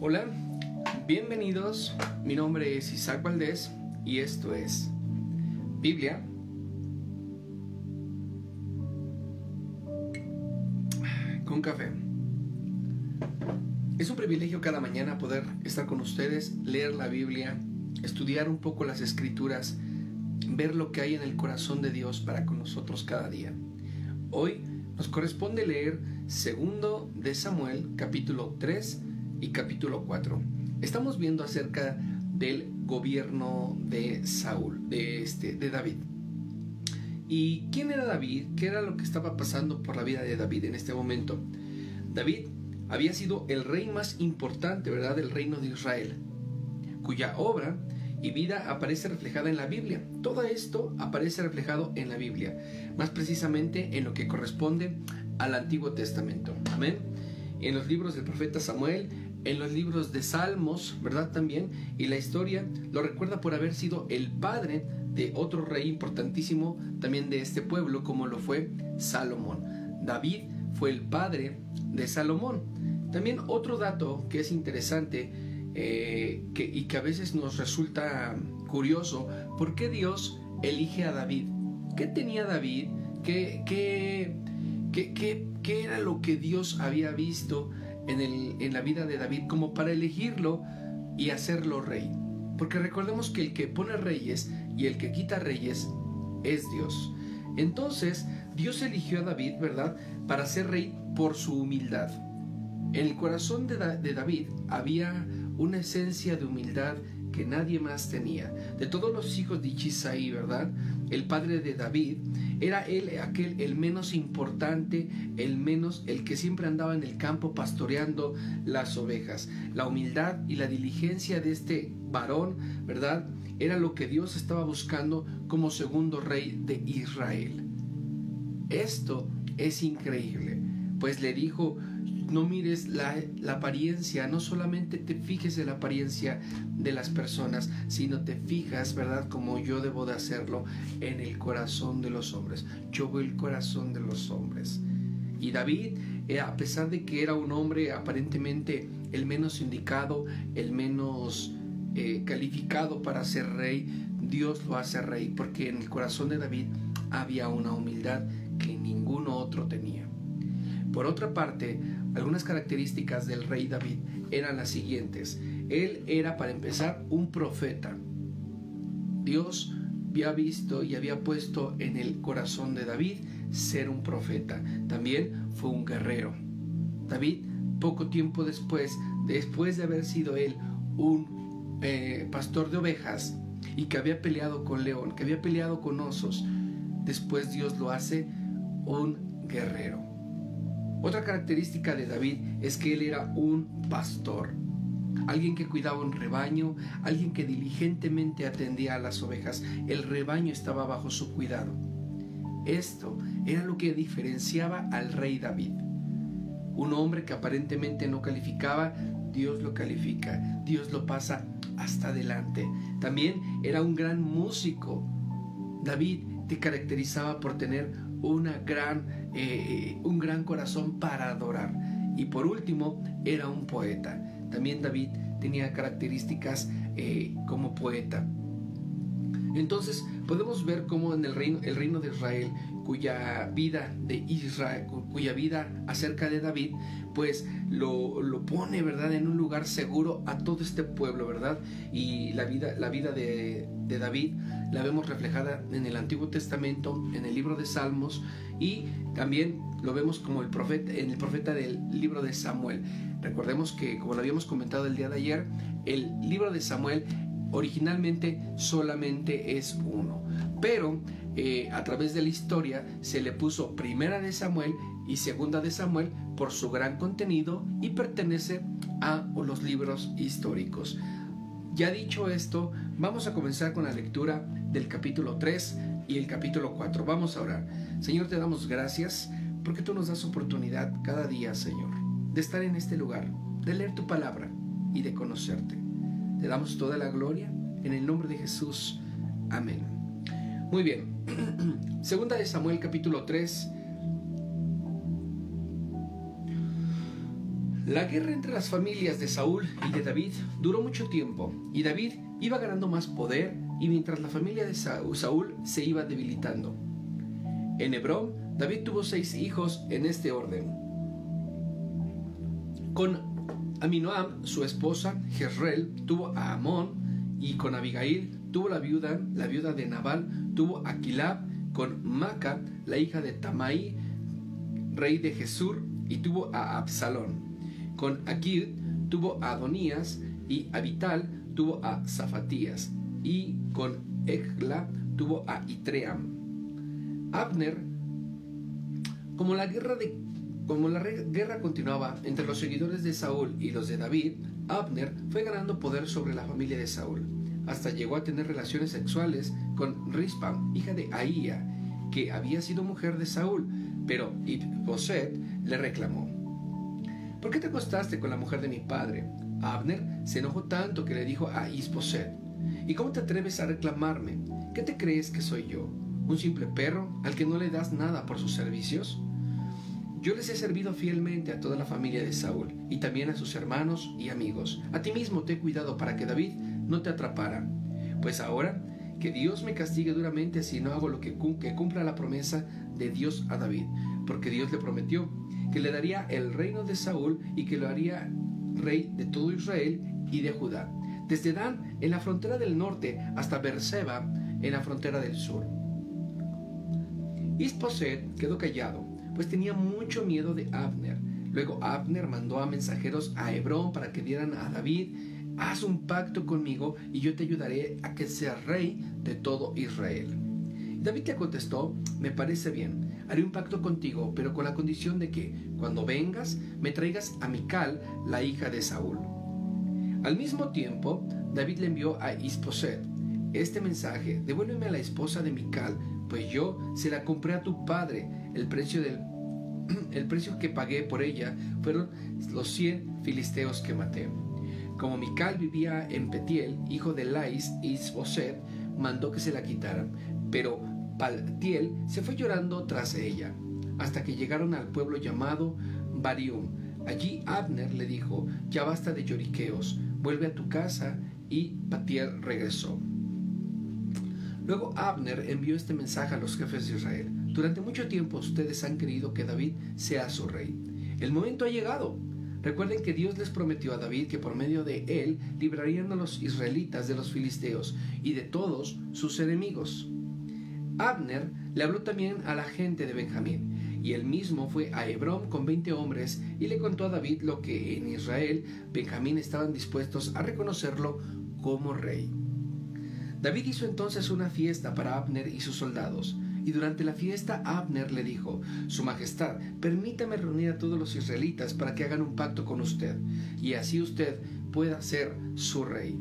Hola, bienvenidos. Mi nombre es Isaac Valdés y esto es Biblia con café. Es un privilegio cada mañana poder estar con ustedes, leer la Biblia, estudiar un poco las Escrituras, ver lo que hay en el corazón de Dios para con nosotros cada día. Hoy nos corresponde leer 2 de Samuel, capítulo 3 y capítulo 4. Estamos viendo acerca del gobierno de Saúl, de David. ¿Y quién era David? ¿Qué era lo que estaba pasando por la vida de David en este momento? David había sido el rey más importante, ¿verdad?, del reino de Israel, cuya obra y vida aparece reflejada en la Biblia. Todo esto aparece reflejado en la Biblia, más precisamente en lo que corresponde al Antiguo Testamento. Amén. En los libros del profeta Samuel, en los libros de Salmos, ¿verdad? También, y la historia lo recuerda por haber sido el padre de otro rey importantísimo también de este pueblo, como lo fue Salomón. David fue el padre de Salomón. También otro dato que es interesante y que a veces nos resulta curioso: ¿por qué Dios elige a David? ¿Qué tenía David? ¿Qué era lo que Dios había visto en la vida de David como para elegirlo y hacerlo rey? Porque recordemos que el que pone reyes y el que quita reyes es Dios. Entonces Dios eligió a David, ¿verdad?, para ser rey por su humildad. En el corazón de David había una esencia de humildad que nadie más tenía. De todos los hijos de Isaí, ¿verdad?, el padre de David, era él el menos importante, el que siempre andaba en el campo pastoreando las ovejas. La humildad y la diligencia de este varón, ¿verdad?, era lo que Dios estaba buscando como segundo rey de Israel. Esto es increíble, pues le dijo: no mires la apariencia, no solamente te fijes en la apariencia de las personas, sino te fijas, ¿verdad?, como yo debo de hacerlo, en el corazón de los hombres. Yo veo el corazón de los hombres. Y David, a pesar de que era un hombre aparentemente el menos indicado, el menos calificado para ser rey, Dios lo hace rey, porque en el corazón de David había una humildad que ninguno otro tenía. Por otra parte, algunas características del rey David eran las siguientes. Él era, para empezar, un profeta. Dios había visto y había puesto en el corazón de David ser un profeta. También fue un guerrero. David, poco tiempo después de haber sido él un pastor de ovejas y que había peleado con león, que había peleado con osos, después Dios lo hace un guerrero. Otra característica de David es que él era un pastor, alguien que cuidaba un rebaño, alguien que diligentemente atendía a las ovejas. El rebaño estaba bajo su cuidado. Esto era lo que diferenciaba al rey David. Un hombre que aparentemente no calificaba, Dios lo califica, Dios lo pasa hasta adelante. También era un gran músico. David te caracterizaba por tener un gran corazón para adorar. Y por último, era un poeta. También David tenía características como poeta. Entonces podemos ver cómo en el reino de Israel, cuya vida acerca de David, pues lo pone, ¿verdad?, en un lugar seguro a todo este pueblo, ¿verdad? Y la vida de David la vemos reflejada en el Antiguo Testamento, en el libro de Salmos, y también lo vemos como el profeta del libro de Samuel. Recordemos que, como lo habíamos comentado el día de ayer, el libro de Samuel originalmente solamente es uno, pero a través de la historia se le puso Primera de Samuel y Segunda de Samuel por su gran contenido y pertenece a los libros históricos. Ya dicho esto, vamos a comenzar con la lectura del capítulo 3 y el capítulo 4. Vamos a orar. Señor, te damos gracias porque tú nos das oportunidad cada día, Señor, de estar en este lugar, de leer tu palabra y de conocerte. Te damos toda la gloria en el nombre de Jesús. Amén. Muy bien. Segunda de Samuel, capítulo 3. La guerra entre las familias de Saúl y de David duró mucho tiempo, y David iba ganando más poder, y mientras la familia de Saúl se iba debilitando. En Hebrón, David tuvo 6 hijos en este orden. Con Aminoam, su esposa, Jezreel, tuvo a Amón, y con Abigail tuvo la viuda de Nabal, tuvo a Quilab, con Maca, la hija de Tamai, rey de Gesur, y tuvo a Absalón. Con Agir tuvo a Adonías, y Abital tuvo a Zafatías, y con Egla tuvo a Itream. Abner, como la guerra continuaba entre los seguidores de Saúl y los de David, Abner fue ganando poder sobre la familia de Saúl, hasta llegó a tener relaciones sexuales con Rispa, hija de Ahía, que había sido mujer de Saúl, pero Isboset le reclamó: ¿por qué te acostaste con la mujer de mi padre? Abner se enojó tanto que le dijo a Isboset: ¿y cómo te atreves a reclamarme? ¿Qué te crees que soy yo? ¿Un simple perro al que no le das nada por sus servicios? Yo les he servido fielmente a toda la familia de Saúl, y también a sus hermanos y amigos. A ti mismo te he cuidado para que David no te atrapara. Pues ahora, que Dios me castigue duramente si no hago lo que cumpla la promesa de Dios a David, porque Dios le prometió que le daría el reino de Saúl y que lo haría rey de todo Israel y de Judá, desde Dan en la frontera del norte hasta Beerseba en la frontera del sur. Isboset quedó callado, pues tenía mucho miedo de Abner. Luego Abner mandó a mensajeros a Hebrón para que dieran a David: haz un pacto conmigo y yo te ayudaré a que seas rey de todo Israel. David le contestó: me parece bien, haré un pacto contigo, pero con la condición de que, cuando vengas, me traigas a Mical, la hija de Saúl. Al mismo tiempo, David le envió a Isboset este mensaje: devuélveme a la esposa de Mical, pues yo se la compré a tu padre. El precio que pagué por ella fueron los 100 filisteos que maté. Como Mical vivía en Petiel, hijo de Lais, Isboset mandó que se la quitaran, pero Paltiel se fue llorando tras ella, hasta que llegaron al pueblo llamado Barium. Allí Abner le dijo: ya basta de lloriqueos, vuelve a tu casa. Y Paltiel regresó. Luego Abner envió este mensaje a los jefes de Israel: durante mucho tiempo ustedes han querido que David sea su rey. El momento ha llegado. Recuerden que Dios les prometió a David que por medio de él librarían a los israelitas de los filisteos y de todos sus enemigos. Abner le habló también a la gente de Benjamín, y él mismo fue a Hebrón con 20 hombres y le contó a David lo que en Israel Benjamín estaban dispuestos a reconocerlo como rey. David hizo entonces una fiesta para Abner y sus soldados, y durante la fiesta Abner le dijo: Su Majestad, permítame reunir a todos los israelitas para que hagan un pacto con usted, y así usted pueda ser su rey.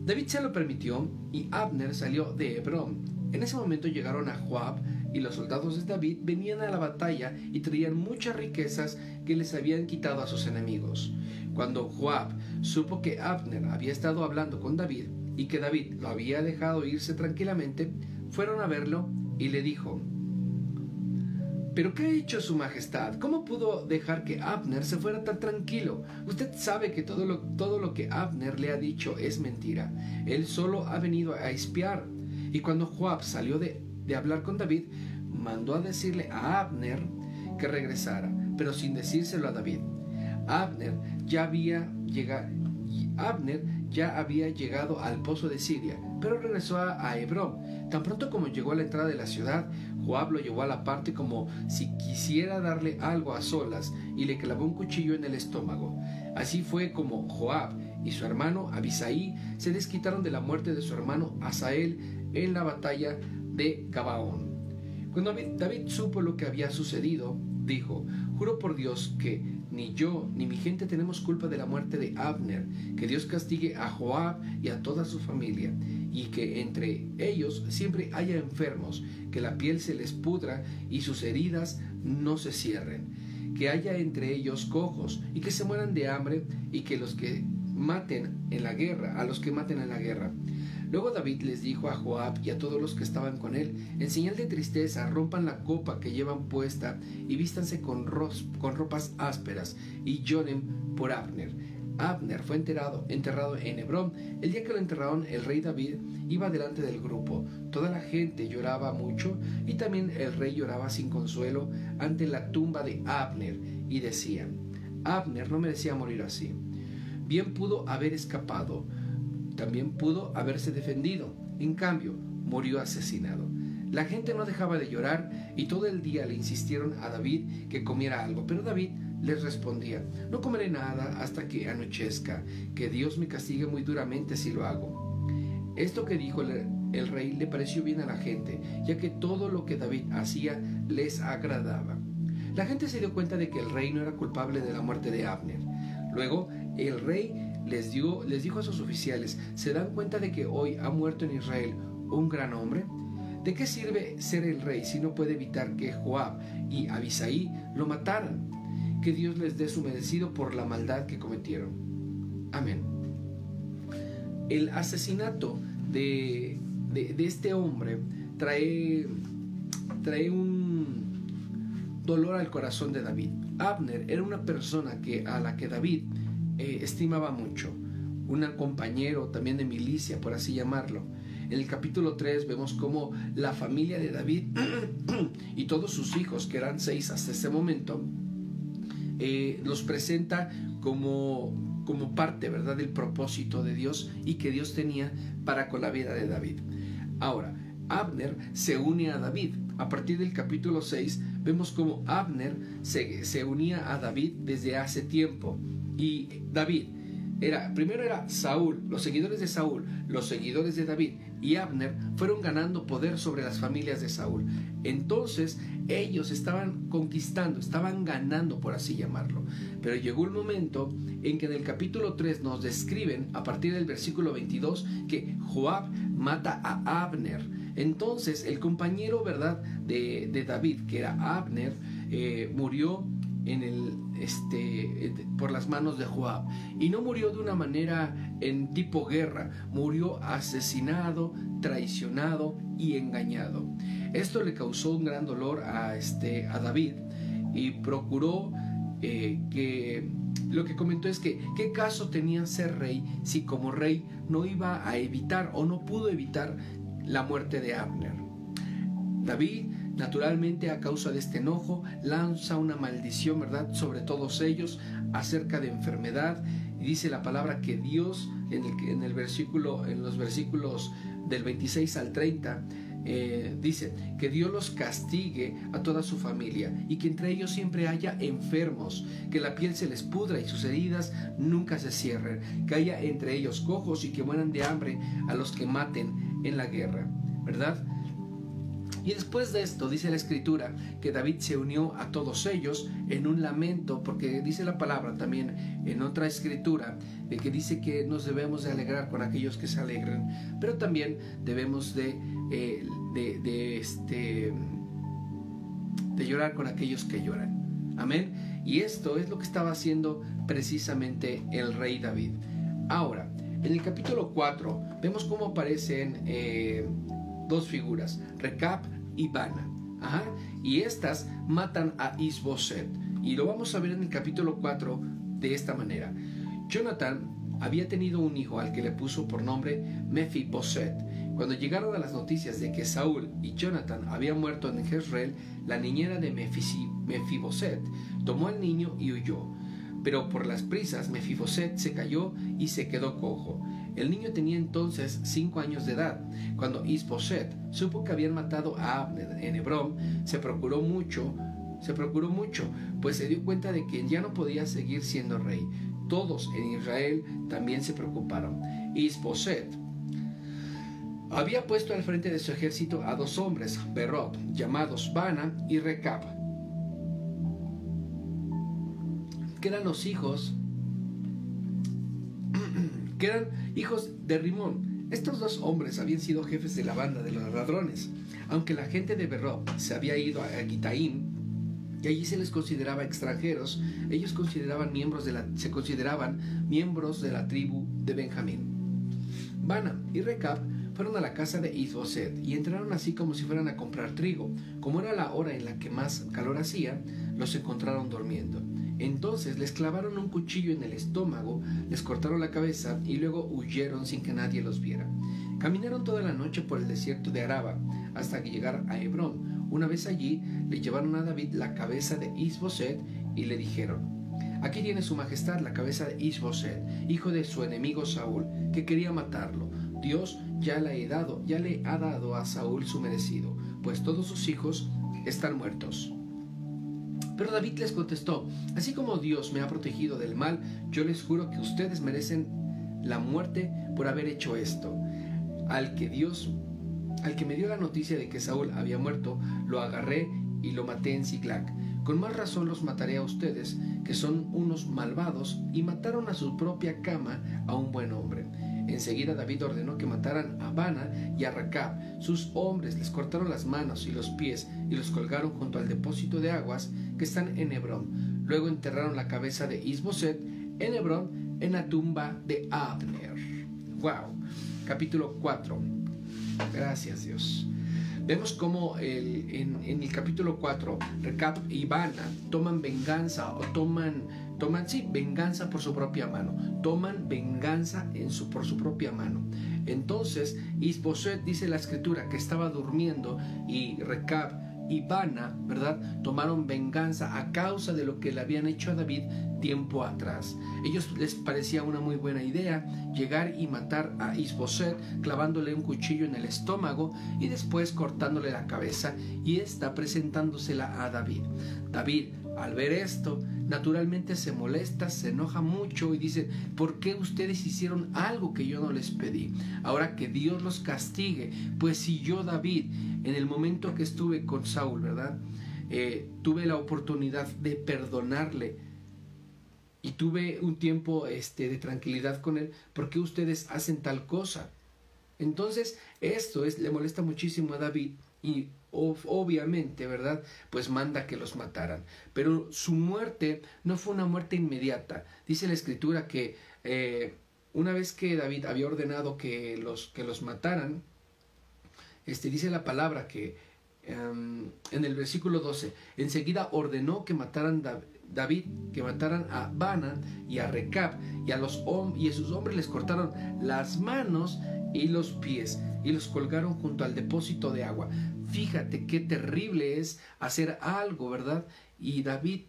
David se lo permitió, y Abner salió de Hebrón. En ese momento llegaron a Joab, y los soldados de David venían a la batalla y traían muchas riquezas que les habían quitado a sus enemigos. Cuando Joab supo que Abner había estado hablando con David y que David lo había dejado irse tranquilamente, fueron a verlo y le dijo: ¿Pero qué ha hecho su majestad? ¿Cómo pudo dejar que Abner se fuera tan tranquilo? Usted sabe que todo lo que Abner le ha dicho es mentira. Él solo ha venido a espiar. Y cuando Joab salió de hablar con David, mandó a decirle a Abner que regresara, pero sin decírselo a David. Abner ya había llegado al pozo de Siria, pero regresó a Hebrón. Tan pronto como llegó a la entrada de la ciudad, Joab lo llevó a la parte como si quisiera darle algo a solas, y le clavó un cuchillo en el estómago. Así fue como Joab y su hermano Abisai se desquitaron de la muerte de su hermano Asael en la batalla de Gabaón. Cuando David supo lo que había sucedido, dijo: Juro por Dios que ni yo ni mi gente tenemos culpa de la muerte de Abner. Que Dios castigue a Joab y a toda su familia, y que entre ellos siempre haya enfermos, que la piel se les pudra y sus heridas no se cierren, que haya entre ellos cojos y que se mueran de hambre, y que a los que maten en la guerra. Luego David les dijo a Joab y a todos los que estaban con él: en señal de tristeza, rompan la copa que llevan puesta y vístanse con ropas ásperas, y lloren por Abner. Abner fue enterrado en Hebrón. El día que lo enterraron, el rey David iba delante del grupo. Toda la gente lloraba mucho, y también el rey lloraba sin consuelo ante la tumba de Abner, y decían: Abner no merecía morir así. Bien pudo haber escapado, también pudo haberse defendido. En cambio, murió asesinado. La gente no dejaba de llorar, y todo el día le insistieron a David que comiera algo, pero David les respondía: no comeré nada hasta que anochezca, que Dios me castigue muy duramente si lo hago. Esto que dijo el rey le pareció bien a la gente, ya que todo lo que David hacía les agradaba. La gente se dio cuenta de que el rey no era culpable de la muerte de Abner. Luego el rey les dijo a sus oficiales: ¿se dan cuenta de que hoy ha muerto en Israel un gran hombre? ¿De qué sirve ser el rey si no puede evitar que Joab y Abisai lo mataran? Que Dios les dé su merecido por la maldad que cometieron. Amén. El asesinato de este hombre trae un dolor al corazón de David. Abner era una persona a la que David estimaba mucho, un compañero también de milicia, por así llamarlo. En el capítulo 3 vemos cómo la familia de David y todos sus hijos, que eran 6 hasta ese momento, los presenta como parte, ¿verdad?, del propósito de Dios y que Dios tenía para con la vida de David. Ahora, Abner se une a David. A partir del capítulo 6 vemos cómo Abner se unía a David desde hace tiempo. Y David primero era Saúl, los seguidores de Saúl, los seguidores de David y Abner fueron ganando poder sobre las familias de Saúl. Entonces ellos estaban conquistando, estaban ganando, por así llamarlo. Pero llegó un momento en que en el capítulo 3 nos describen, a partir del versículo 22, que Joab mata a Abner. Entonces el compañero, ¿verdad?, de David, que era Abner, murió por las manos de Joab, y no murió de una manera en tipo guerra, murió asesinado, traicionado y engañado. Esto le causó un gran dolor a David, y procuró lo que comentó es que qué caso tenía ser rey si como rey no iba a evitar o no pudo evitar la muerte de Abner. David, naturalmente, a causa de este enojo, lanza una maldición, ¿verdad?, sobre todos ellos acerca de enfermedad, y dice la palabra que Dios en los versículos del 26 al 30 dice que Dios los castigue a toda su familia, y que entre ellos siempre haya enfermos, que la piel se les pudra y sus heridas nunca se cierren, que haya entre ellos cojos y que mueran de hambre a los que maten en la guerra, ¿verdad? Y después de esto dice la escritura que David se unió a todos ellos en un lamento, porque dice la palabra también en otra escritura de que dice que nos debemos de alegrar con aquellos que se alegran, pero también debemos de llorar con aquellos que lloran. Amén. Y esto es lo que estaba haciendo precisamente el rey David. Ahora, en el capítulo 4 vemos cómo aparecen dos figuras, Recab y Bana. Y estas matan a Isboset, y lo vamos a ver en el capítulo 4 de esta manera. Jonathan había tenido un hijo al que le puso por nombre Mefiboset. Cuando llegaron a las noticias de que Saúl y Jonathan habían muerto en Jezreel, la niñera de Mefiboset tomó al niño y huyó. Pero por las prisas Mefiboset se cayó y se quedó cojo. El niño tenía entonces 5 años de edad. Cuando Isboset supo que habían matado a Abner en Hebrón, se preocupó mucho, pues se dio cuenta de que ya no podía seguir siendo rey. Todos en Israel también se preocuparon. Isboset había puesto al frente de su ejército a 2 hombres, Berot, llamados Bana y Recab, que eran hijos de Rimón. Estos 2 hombres habían sido jefes de la banda de los ladrones. Aunque la gente de Berot se había ido a Gitaim, y allí se les consideraba extranjeros, ellos se consideraban miembros de la tribu de Benjamín. Bana y Recab fueron a la casa de Is-Boset y entraron así como si fueran a comprar trigo. Como era la hora en la que más calor hacía, los encontraron durmiendo. Entonces les clavaron un cuchillo en el estómago, les cortaron la cabeza y luego huyeron sin que nadie los viera. Caminaron toda la noche por el desierto de Araba hasta que llegar a Hebrón. Una vez allí, le llevaron a David la cabeza de Is-Boset y le dijeron: aquí tiene su majestad la cabeza de Is-Boset, hijo de su enemigo Saúl, que quería matarlo. Dios ya le ha dado a Saúl su merecido, pues todos sus hijos están muertos. Pero David les contestó: así como Dios me ha protegido del mal, yo les juro que ustedes merecen la muerte por haber hecho esto. Al que me dio la noticia de que Saúl había muerto, lo agarré y lo maté en Siclag. Con más razón los mataré a ustedes, que son unos malvados, y mataron a su propia cama a un buen hombre. Enseguida David ordenó que mataran a Bana y a Recab. Sus hombres les cortaron las manos y los pies y los colgaron junto al depósito de aguas que están en Hebrón. Luego enterraron la cabeza de Is-Boset en Hebrón, en la tumba de Abner. ¡Wow! Capítulo 4. Gracias, Dios. Vemos cómo en el capítulo 4 Recab y Bana toman venganza venganza por su propia mano. Toman venganza por su propia mano. Entonces Is-Boset, dice la escritura, que estaba durmiendo, y Recab y Bana, ¿verdad?, tomaron venganza a causa de lo que le habían hecho a David tiempo atrás. Ellos les parecía una muy buena idea llegar y matar a Is-Boset clavándole un cuchillo en el estómago y después cortándole la cabeza y esta presentándosela a David. David, al ver esto, naturalmente se molesta, se enoja mucho y dice: ¿por qué ustedes hicieron algo que yo no les pedí? Ahora que Dios los castigue, pues si yo, David, en el momento que estuve con Saúl, ¿verdad?, tuve la oportunidad de perdonarle y tuve un tiempo de tranquilidad con él, ¿por qué ustedes hacen tal cosa? Entonces esto le molesta muchísimo a David y obviamente, ¿verdad?, pues manda que los mataran. Pero su muerte no fue una muerte inmediata. Dice la escritura que una vez que David había ordenado que los mataran, dice la palabra que en el versículo 12, enseguida ordenó que mataran David, que mataran a Bana y a Recab, y a sus hombres les cortaron las manos y los pies y los colgaron junto al depósito de agua. Fíjate qué terrible es hacer algo, ¿verdad? Y David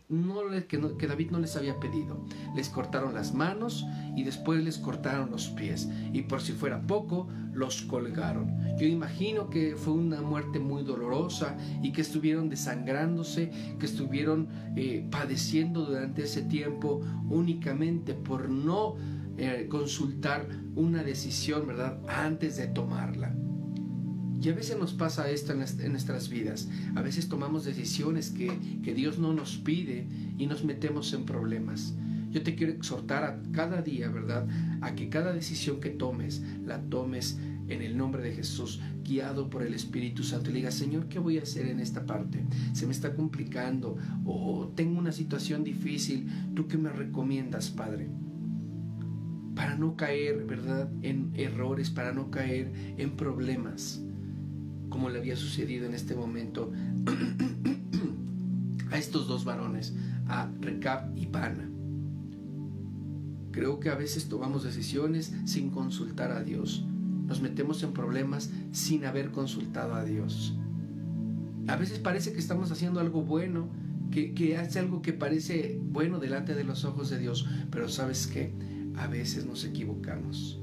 que David no les había pedido. Les cortaron las manos y después les cortaron los pies, y por si fuera poco, los colgaron. Yo imagino que fue una muerte muy dolorosa y que estuvieron desangrándose, que estuvieron padeciendo durante ese tiempo únicamente por no consultar una decisión, ¿verdad?, antes de tomarla. Y a veces nos pasa esto en nuestras vidas. A veces tomamos decisiones que Dios no nos pide y nos metemos en problemas. Yo te quiero exhortar a cada día, ¿verdad?, a que cada decisión que tomes, la tomes en el nombre de Jesús, guiado por el Espíritu Santo, y le digas: Señor, ¿qué voy a hacer en esta parte? Se me está complicando, o tengo una situación difícil. ¿Tú qué me recomiendas, Padre? Para no caer, ¿verdad?, en errores, para no caer en problemas, como le había sucedido en este momento a estos dos varones, a Recab y Bana. Creo que a veces tomamos decisiones sin consultar a Dios. Nos metemos en problemas sin haber consultado a Dios. A veces parece que estamos haciendo algo bueno, que hace algo que parece bueno delante de los ojos de Dios, pero ¿sabes qué? A veces nos equivocamos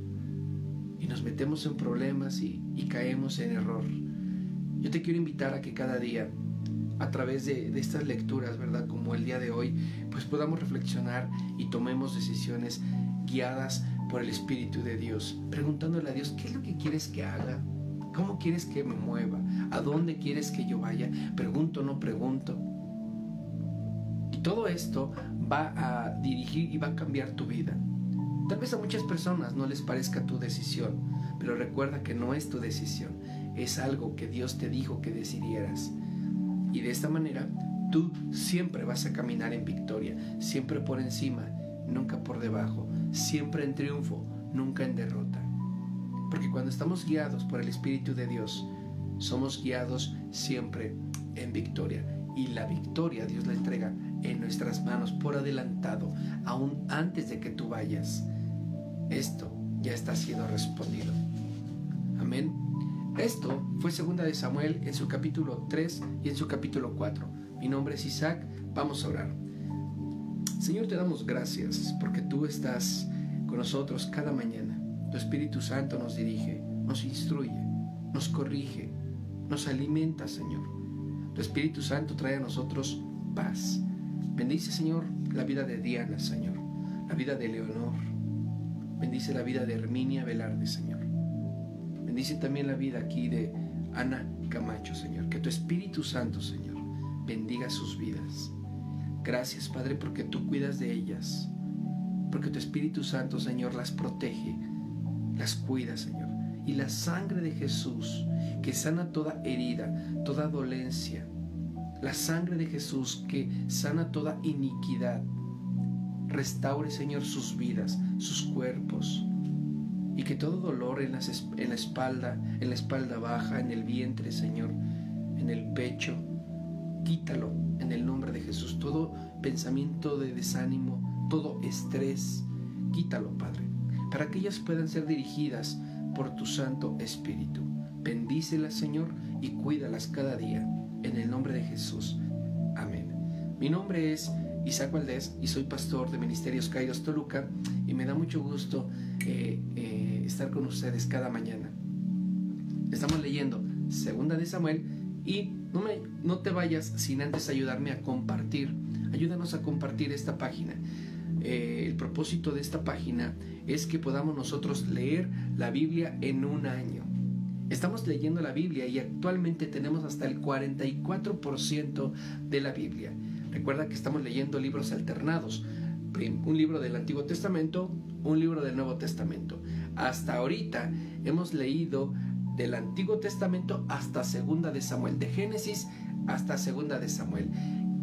y nos metemos en problemas y caemos en error. Yo te quiero invitar a que cada día, a través de estas lecturas, ¿verdad?, como el día de hoy, pues podamos reflexionar y tomemos decisiones guiadas por el Espíritu de Dios, preguntándole a Dios: ¿qué es lo que quieres que haga? ¿Cómo quieres que me mueva? ¿A dónde quieres que yo vaya? ¿Pregunto o no pregunto? Y todo esto va a dirigir y va a cambiar tu vida. Tal vez a muchas personas no les parezca tu decisión, pero recuerda que no es tu decisión, es algo que Dios te dijo que decidieras. Y de esta manera tú siempre vas a caminar en victoria, siempre por encima, nunca por debajo, siempre en triunfo, nunca en derrota. porque cuando estamos guiados por el Espíritu de Dios, somos guiados siempre en victoria, y la victoria Dios la entrega en nuestras manos por adelantado, aún antes de que tú vayas. Esto ya está siendo respondido. Amén. Esto fue 2 de Samuel en su capítulo 3 y en su capítulo 4. Mi nombre es Isaac. Vamos a orar. Señor, te damos gracias porque tú estás con nosotros cada mañana. Tu Espíritu Santo nos dirige, nos instruye, nos corrige, nos alimenta, Señor. Tu Espíritu Santo trae a nosotros paz. Bendice, Señor, la vida de Diana, Señor, la vida de Leonor. Bendice la vida de Herminia Velarde, Señor. Bendice también la vida aquí de Ana Camacho, Señor. Que tu Espíritu Santo, Señor, bendiga sus vidas. Gracias, Padre, porque tú cuidas de ellas, porque tu Espíritu Santo, Señor, las protege, las cuida, Señor. Y la sangre de Jesús, que sana toda herida, toda dolencia, la sangre de Jesús que sana toda iniquidad, restaure, Señor, sus vidas, sus cuerpos, y que todo dolor en la espalda baja, en el vientre, Señor, en el pecho, quítalo en el nombre de Jesús. Todo pensamiento de desánimo, todo estrés, quítalo, Padre, para que ellas puedan ser dirigidas por tu Santo Espíritu. Bendícelas, Señor, y cuídalas cada día, en el nombre de Jesús. Amén. Mi nombre es Isaac Valdés y soy pastor de Ministerios Kairos Toluca, y me da mucho gusto estar con ustedes cada mañana. Estamos leyendo 2 de Samuel, y no te vayas sin antes ayudarme a compartir. Ayúdanos a compartir esta página. El propósito de esta página es que podamos nosotros leer la Biblia en un año. Estamos leyendo la Biblia y actualmente tenemos hasta el 44% de la Biblia. Recuerda que estamos leyendo libros alternados, un libro del Antiguo Testamento, un libro del Nuevo Testamento. Hasta ahorita hemos leído del Antiguo Testamento hasta 2 de Samuel, de Génesis hasta 2 de Samuel,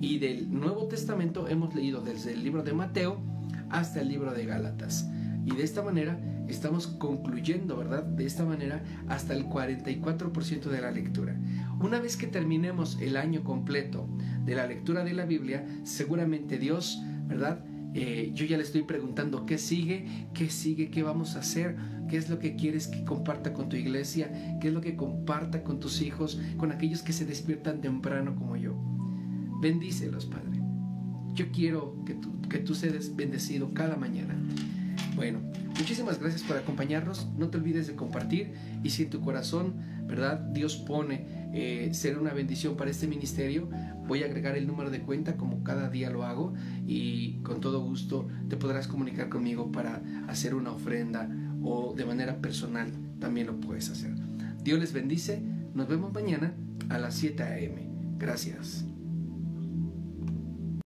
y del Nuevo Testamento hemos leído desde el libro de Mateo hasta el libro de Gálatas, y de esta manera estamos concluyendo, ¿verdad? De esta manera hasta el 44% de la lectura. Una vez que terminemos el año completo de la lectura de la Biblia, seguramente Dios, ¿verdad? Yo ya le estoy preguntando qué sigue, qué vamos a hacer, qué es lo que quieres que comparta con tu iglesia, qué es lo que comparta con tus hijos, con aquellos que se despiertan temprano como yo. Bendícelos, Padre. Yo quiero que tú seas bendecido cada mañana. Bueno, muchísimas gracias por acompañarnos. No te olvides de compartir, y si en tu corazón, ¿verdad?, Dios pone ser una bendición para este ministerio, voy a agregar el número de cuenta como cada día lo hago, y con todo gusto te podrás comunicar conmigo para hacer una ofrenda, o de manera personal también lo puedes hacer. Dios les bendice. Nos vemos mañana a las 7 a.m. Gracias.